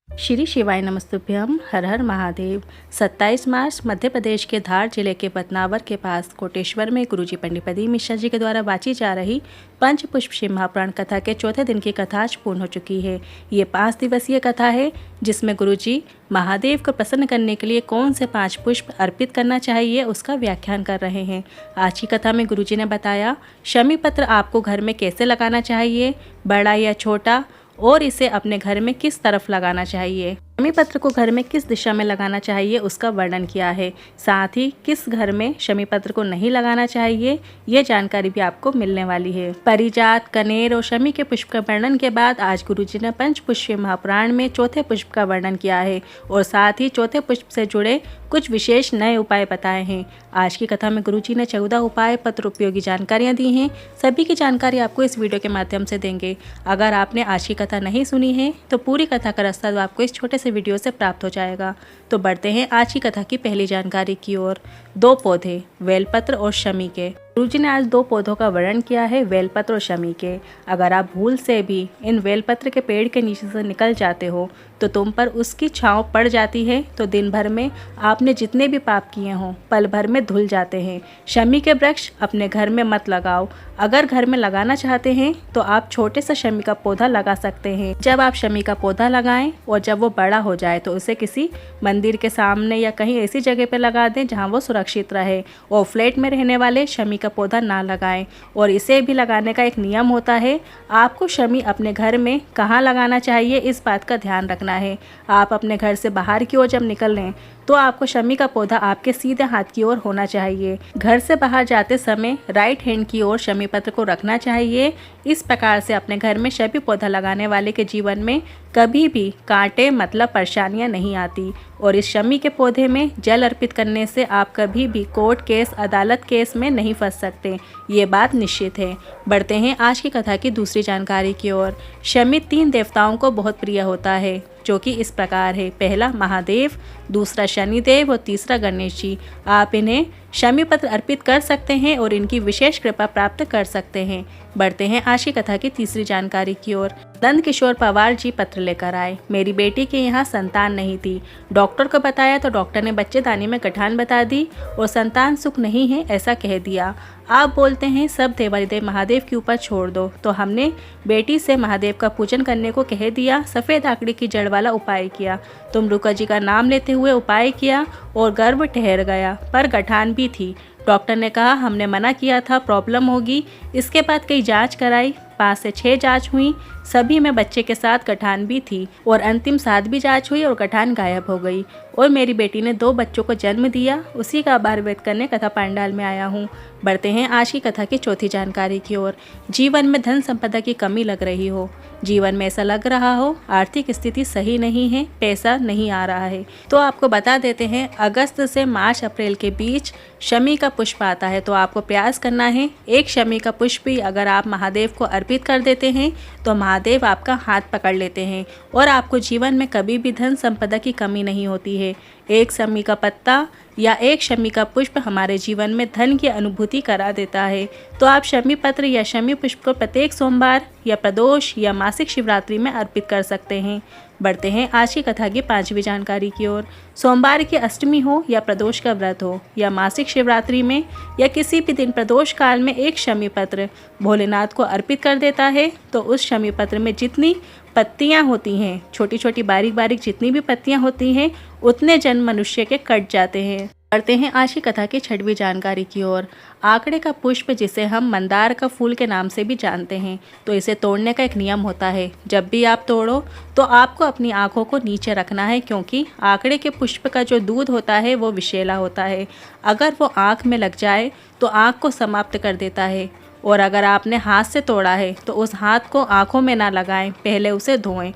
श्री शिवाय नमस्तुभ्यम। हर हर महादेव। 27 मार्च मध्य प्रदेश के धार जिले के बदनावर के पास कोटेश्वर में गुरुजी पंडित प्रदीप मिश्रा जी के द्वारा बाँची जा रही पंचपुष्प शिव महापुराण कथा के चौथे दिन की कथा आज पूर्ण हो चुकी है। ये 5 दिवसीय कथा है जिसमें गुरुजी महादेव को प्रसन्न करने के लिए कौन से 5 पुष्प अर्पित करना चाहिए उसका व्याख्यान कर रहे हैं। आज की कथा में गुरुजी ने बताया शमी पत्र आपको घर में कैसे लगाना चाहिए, बड़ा या छोटा, और इसे अपने घर में किस तरफ लगाना चाहिए। शमी पत्र को घर में किस दिशा में लगाना चाहिए उसका वर्णन किया है। साथ ही किस घर में शमी पत्र को नहीं लगाना चाहिए ये जानकारी भी आपको मिलने वाली है। परिजात, कनेर और शमी के पुष्प का वर्णन के बाद आज गुरुजी ने पंचपुष्प महापुराण में चौथे पुष्प का वर्णन किया है और साथ ही चौथे पुष्प से जुड़े कुछ विशेष नए उपाय बताए हैं। आज की कथा में गुरुजी ने 14 उपाय पत्र उपयोगी जानकारियाँ दी हैं। सभी की जानकारी आपको इस वीडियो के माध्यम से देंगे। अगर आपने आज की कथा नहीं सुनी है तो पूरी कथा का रास्ता तो आपको इस छोटे से वीडियो से प्राप्त हो जाएगा। तो बढ़ते हैं आज की कथा की पहली जानकारी की ओर। 2 पौधे, बेलपत्र और शमी के। गुरुजी ने आज 2 पौधों का वर्णन किया है, बेलपत्र और शमी के। अगर आप भूल से भी इन बेलपत्र के पेड़ के नीचे से निकल जाते हो तो तुम पर उसकी छांव पड़ जाती है तो दिन भर में आपने जितने भी पाप किए हों पल भर में धुल जाते हैं। शमी के वृक्ष अपने घर में मत लगाओ। अगर घर में लगाना चाहते हैं तो आप छोटे से शमी का पौधा लगा सकते हैं। जब आप शमी का पौधा लगाएं और जब वो बड़ा हो जाए तो उसे किसी मंदिर के सामने या कहीं ऐसी जगह पर लगा दें जहाँ वो सुरक्षित रहे। और फ्लैट में रहने वाले शमी का पौधा ना लगाएं। और इसे भी लगाने का एक नियम होता है, आपको शमी अपने घर में कहाँ लगाना चाहिए इस बात का ध्यान रखना है। आप अपने घर से बाहर की ओर जब निकल लें तो आपको शमी का पौधा आपके सीधे हाथ की ओर होना चाहिए। घर से बाहर जाते समय राइट हैंड की ओर शमी पत्र को रखना चाहिए। इस प्रकार से अपने घर में शमी पौधा लगाने वाले के जीवन में कभी भी कांटे मतलब परेशानियां नहीं आती। और इस शमी के पौधे में जल अर्पित करने से आप कभी भी कोर्ट केस, अदालत केस में नहीं फंस सकते, ये बात निश्चित है। बढ़ते हैं आज की कथा की दूसरी जानकारी की ओर। शमी 3 देवताओं को बहुत प्रिय होता है जो कि इस प्रकार है। पहला महादेव, दूसरा शनिदेव और तीसरा गणेश जी। आप इन्हें शमी पत्र अर्पित कर सकते हैं और इनकी विशेष कृपा प्राप्त कर सकते हैं। बढ़ते हैं आज की कथा की तीसरी जानकारी की ओर। नंद किशोर पवार जी पत्र लेकर आए। मेरी बेटी के यहाँ संतान नहीं थी। डॉक्टर को बताया तो डॉक्टर ने बच्चेदानी में गठान बता दी और संतान सुख नहीं है ऐसा कह दिया। आप बोलते हैं सब देवादिदेव महादेव के ऊपर छोड़ दो, तो हमने बेटी से महादेव का पूजन करने को कह दिया। सफ़ेद आकड़ी की जड़ वाला उपाय किया। तुम रुका जी का नाम लेते हुए उपाय किया और गर्भ ठहर गया, पर गठान भी थी। डॉक्टर ने कहा हमने मना किया था, प्रॉब्लम होगी। इसके बाद कई जांच कराई, 5 से 6 जांच हुई, सभी में बच्चे के साथ गठान भी थी और अंतिम 7वीं जांच हुई और गठान गायब हो गई और मेरी बेटी ने 2 बच्चों को जन्म दिया। उसी का आभार व्यक्त करने कथा पंडाल में आया हूँ। बढ़ते हैं आज की कथा की चौथी जानकारी की ओर। जीवन में धन संपदा की कमी लग रही हो, जीवन में ऐसा लग रहा हो आर्थिक स्थिति सही नहीं है, पैसा नहीं आ रहा है, तो आपको बता देते हैं अगस्त से मार्च अप्रैल के बीच शमी का पुष्प आता है। तो आपको प्रयास करना है एक शमी का पुष्प भी अगर आप महादेव को अर्पित कर देते हैं तो महादेव आपका हाथ पकड़ लेते हैं और आपको जीवन में कभी भी धन संपदा की कमी नहीं होती है। एक शमी का पत्ता या एक शमी का पुष्प हमारे जीवन में धन की अनुभूति करा देता है। तो आप शमी पत्र या शमी पुष्प को प्रत्येक सोमवार या प्रदोष या मासिक शिवरात्रि में अर्पित कर सकते हैं। बढ़ते हैं आज की कथा की 5वीं जानकारी की ओर। सोमवार की अष्टमी हो या प्रदोष का व्रत हो या मासिक शिवरात्रि में या किसी भी दिन प्रदोष काल में एक शमी पत्र भोलेनाथ को अर्पित कर देता है तो उस शमी पत्र में जितनी पत्तियां होती हैं, छोटी छोटी बारीक बारीक जितनी भी पत्तियां होती हैं, उतने जन्म मनुष्य के कट जाते हैं। बढ़ते हैं आज की कथा की 6वीं जानकारी की ओर। आंकड़े का पुष्प जिसे हम मंदार का फूल के नाम से भी जानते हैं, तो इसे तोड़ने का एक नियम होता है। जब भी आप तोड़ो तो आपको अपनी आंखों को नीचे रखना है क्योंकि आंकड़े के पुष्प का जो दूध होता है वो विषैला होता है। अगर वो आँख में लग जाए तो आँख को समाप्त कर देता है। और अगर आपने हाथ से तोड़ा है तो उस हाथ को आँखों में ना लगाएं, पहले उसे धोएं।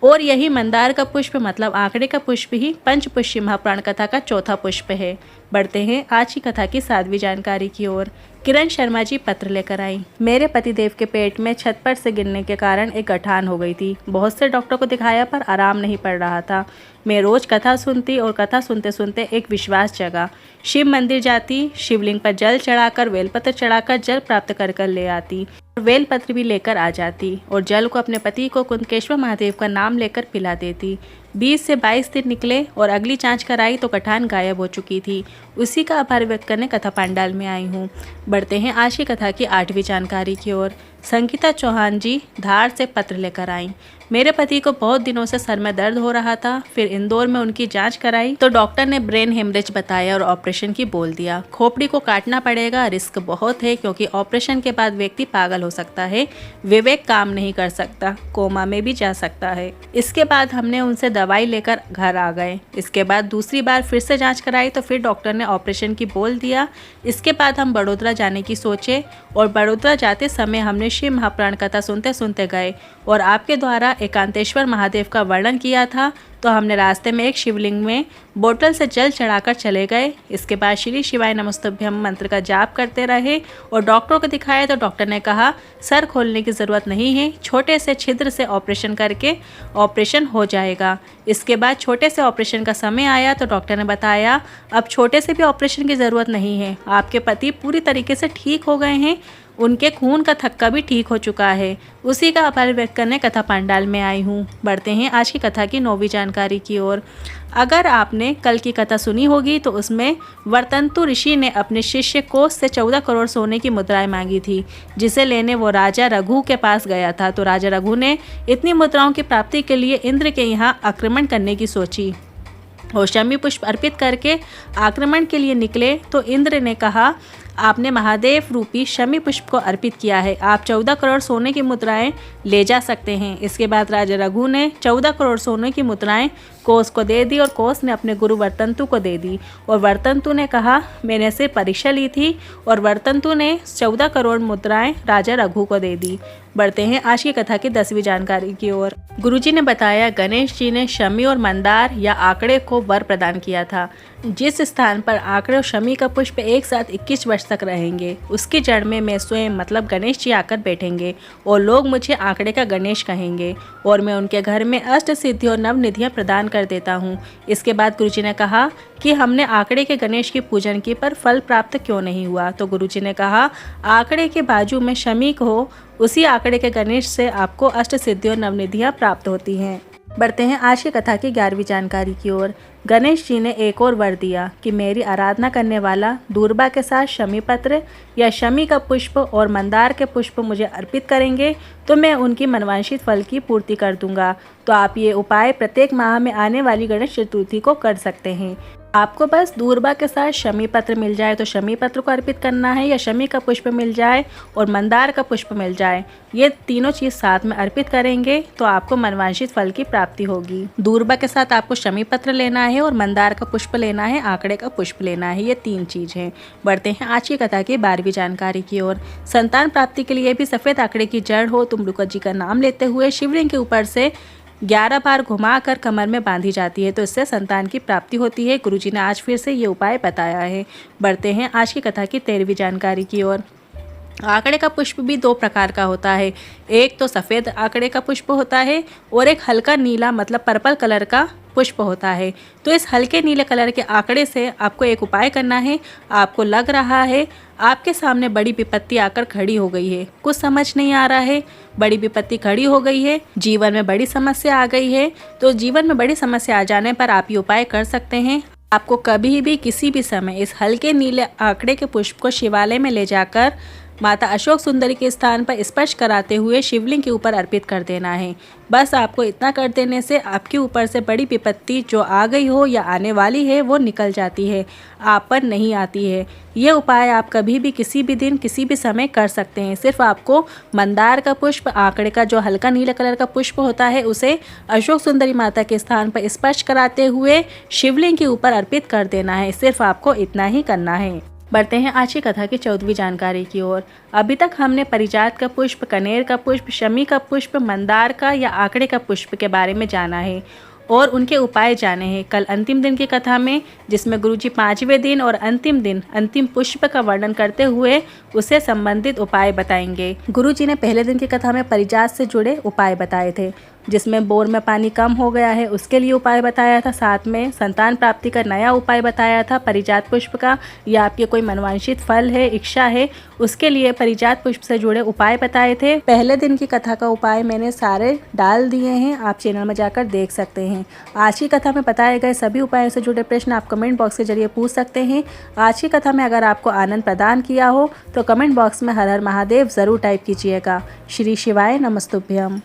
और यही मंदार का पुष्प मतलब आंकड़े का पुष्प ही पंचपुष्प महापुराण कथा का चौथा पुष्प है। बढ़ते हैं आज की कथा की 7वीं जानकारी की ओर। किरण शर्मा जी पत्र लेकर आई। मेरे पतिदेव के पेट में छत पर से गिरने के कारण एक गठान हो गई थी। बहुत से डॉक्टर को दिखाया पर आराम नहीं पड़ रहा था। मैं रोज कथा सुनती और कथा सुनते सुनते एक विश्वास जगा। शिव मंदिर जाती, शिवलिंग पर जल चढ़ाकर बेलपत्र चढ़ाकर जल प्राप्त कर ले आती और बेलपत्र भी लेकर आ जाती और जल को अपने पति को कुंदकेश्वर महादेव का नाम लेकर पिला देती। 20 से 22 दिन निकले और अगली जांच कराई तो कटान गायब हो चुकी थी। उसी का आभार व्यक्त करने कथा पंडाल में आई हूँ। बढ़ते हैं आज की कथा की 8वीं जानकारी की ओर। संगीता चौहान जी धार से पत्र लेकर आई। मेरे पति को बहुत दिनों से सर में दर्द हो रहा था। फिर इंदौर में उनकी जांच कराई तो डॉक्टर ने ब्रेन हेमरेज बताया और ऑपरेशन की बोल दिया। खोपड़ी को काटना पड़ेगा, रिस्क बहुत है क्योंकि ऑपरेशन के बाद व्यक्ति पागल हो सकता है, विवेक काम नहीं कर सकता, कोमा में भी जा सकता है। इसके बाद हमने उनसे दवाई लेकर घर आ गए। इसके बाद दूसरी बार फिर से जाँच कराई तो फिर डॉक्टर ने ऑपरेशन की बोल दिया। इसके बाद हम बड़ोदरा जाने की सोचे और बड़ोदरा जाते समय हमने शिव महापुराण कथा सुनते सुनते गए और आपके द्वारा एकांतेश्वर महादेव का वर्णन किया था तो हमने रास्ते में एक शिवलिंग में बोतल से जल चढ़ाकर चले गए। इसके बाद श्री शिवाय नमस्तुभ्यम मंत्र का जाप करते रहे और डॉक्टरों को दिखाया तो डॉक्टर ने कहा सर खोलने की ज़रूरत नहीं है, छोटे से छिद्र से ऑपरेशन करके ऑपरेशन हो जाएगा। इसके बाद छोटे से ऑपरेशन का समय आया तो डॉक्टर ने बताया अब छोटे से भी ऑपरेशन की ज़रूरत नहीं है, आपके पति पूरी तरीके से ठीक हो गए हैं, उनके खून का थक्का भी ठीक हो चुका है। उसी का आभार व्यक्त करने कथा पंडाल में आई हूँ। बढ़ते हैं आज की कथा की 9वीं जानकारी की ओर। अगर आपने कल की कथा सुनी होगी तो उसमें वर्तंतु ऋषि ने अपने शिष्य कोस से 14 करोड़ सोने की मुद्राएं मांगी थी, जिसे लेने वो राजा रघु के पास गया था। तो राजा रघु ने इतनी मुद्राओं की प्राप्ति के लिए इंद्र के यहाँ आक्रमण करने की सोची और शमी पुष्प अर्पित करके आक्रमण के लिए निकले तो इंद्र ने कहा आपने महादेव रूपी शमी पुष्प को अर्पित किया है, आप 14 करोड़ सोने की मुद्राएं ले जा सकते हैं। इसके बाद राजा रघु ने 14 करोड़ सोने की मुद्राएं कोस को दे दी और कोस ने अपने गुरु वर्तंतु को दे दी और वर्तंतु ने कहा मैंने सिर्फ परीक्षा ली थी और वर्तंतु ने 14 करोड़ मुद्राएं राजा रघु को दे दी। बढ़ते हैं आज की कथा की 10वीं जानकारी की ओर। गुरुजी ने बताया गणेश जी ने शमी और मंदार या आंकड़े को वर प्रदान किया था। जिस स्थान पर आंकड़े और शमी का पुष्प एक साथ 21 वर्ष तक रहेंगे उसकी जड़ में मैं स्वयं मतलब गणेश जी आकर बैठेंगे और लोग मुझे आंकड़े का गणेश कहेंगे और मैं उनके घर में अष्ट सिद्धि और नव निधियाँ प्रदान कर देता हूँ। इसके बाद गुरुजी ने कहा कि हमने आंकड़े के गणेश की पूजन की पर फल प्राप्त क्यों नहीं हुआ। तो गुरुजी ने कहा आंकड़े के बाजू में शमी हो, उसी आंकड़े के गणेश से आपको अष्ट सिद्धि और नवनिधियाँ प्राप्त होती हैं। बढ़ते हैं आज की कथा की 11वीं जानकारी की ओर। गणेश जी ने एक और वर दिया कि मेरी आराधना करने वाला दूर्बा के साथ शमी पत्र या शमी का पुष्प और मंदार के पुष्प मुझे अर्पित करेंगे तो मैं उनकी मनवांछित फल की पूर्ति कर दूंगा। तो आप ये उपाय प्रत्येक माह में आने वाली गणेश चतुर्थी को कर सकते हैं। आपको बस दूर्बा के साथ शमी पत्र मिल जाए तो शमी पत्र को अर्पित करना है या शमी का पुष्प मिल जाए और मंदार का पुष्प मिल जाए, ये तीनों चीज़ साथ में अर्पित करेंगे तो आपको मनवांछित फल की प्राप्ति होगी। दूर्बा के साथ आपको शमी पत्र लेना है और मंदार का पुष्प लेना है, आंकड़े का पुष्प लेना है, ये 3 चीज़ हैं। बढ़ते हैं आज की कथा की 12वीं जानकारी की ओर। संतान प्राप्ति के लिए भी सफ़ेद आंकड़े की जड़ हो तुमलुका जी का नाम लेते हुए शिवलिंग के ऊपर से 11 बार घुमाकर कमर में बांधी जाती है तो इससे संतान की प्राप्ति होती है। गुरुजी ने आज फिर से ये उपाय बताया है। बढ़ते हैं आज की कथा की 13वीं जानकारी की ओर। आंकड़े का पुष्प भी 2 प्रकार का होता है, एक तो सफ़ेद आंकड़े का पुष्प होता है और एक हल्का नीला मतलब पर्पल कलर का पुष्प होता है। तो इस हल्के नीले कलर के आंकड़े से आपको एक उपाय करना है। आपको लग रहा है आपके सामने बड़ी विपत्ति आकर खड़ी हो गई है, कुछ समझ नहीं आ रहा है, बड़ी विपत्ति खड़ी हो गई है, जीवन में बड़ी समस्या आ गई है। तो जीवन में बड़ी समस्या आ जाने पर आप ये उपाय कर सकते हैं। आपको कभी भी किसी भी समय इस हल्के नीले आंकड़े के पुष्प को शिवालय में ले जाकर माता अशोक सुंदरी के स्थान पर स्पर्श कराते हुए शिवलिंग के ऊपर अर्पित कर देना है। बस आपको इतना कर देने से आपके ऊपर से बड़ी विपत्ति जो आ गई हो या आने वाली है वो निकल जाती है, आप पर नहीं आती है। ये उपाय आप कभी भी किसी भी दिन किसी भी समय कर सकते हैं। सिर्फ आपको मंदार का पुष्प, आंकड़े का जो हल्का नीले कलर का पुष्प होता है, उसे अशोक सुंदरी माता के स्थान पर स्पर्श कराते हुए शिवलिंग के ऊपर अर्पित कर देना है। सिर्फ आपको इतना ही करना है। बढ़ते हैं आज की कथा की 14वीं जानकारी की ओर। अभी तक हमने परिजात का पुष्प, कनेर का पुष्प, शमी का पुष्प, मंदार का या आंकड़े का पुष्प के बारे में जाना है और उनके उपाय जाने हैं। कल अंतिम दिन की कथा में जिसमें गुरुजी 5वें दिन और अंतिम दिन अंतिम पुष्प का वर्णन करते हुए उससे संबंधित उपाय बताएंगे। गुरुजी ने पहले दिन की कथा में परिजात से जुड़े उपाय बताए थे। जिसमें बोर में पानी कम हो गया है उसके लिए उपाय बताया था। साथ में संतान प्राप्ति का नया उपाय बताया था परिजात पुष्प का, या आपके कोई मनवांछित फल है, इच्छा है, उसके लिए परिजात पुष्प से जुड़े उपाय बताए थे। पहले दिन की कथा का उपाय मैंने सारे डाल दिए हैं, आप चैनल में जाकर देख सकते हैं। आज की कथा में बताए गए सभी उपायों से जुड़े प्रश्न आप कमेंट बॉक्स के जरिए पूछ सकते हैं। आज की कथा में अगर आपको आनंद प्रदान किया हो तो कमेंट बॉक्स में हर हर महादेव ज़रूर टाइप कीजिएगा। श्री शिवाय नमस्तुभ्यम।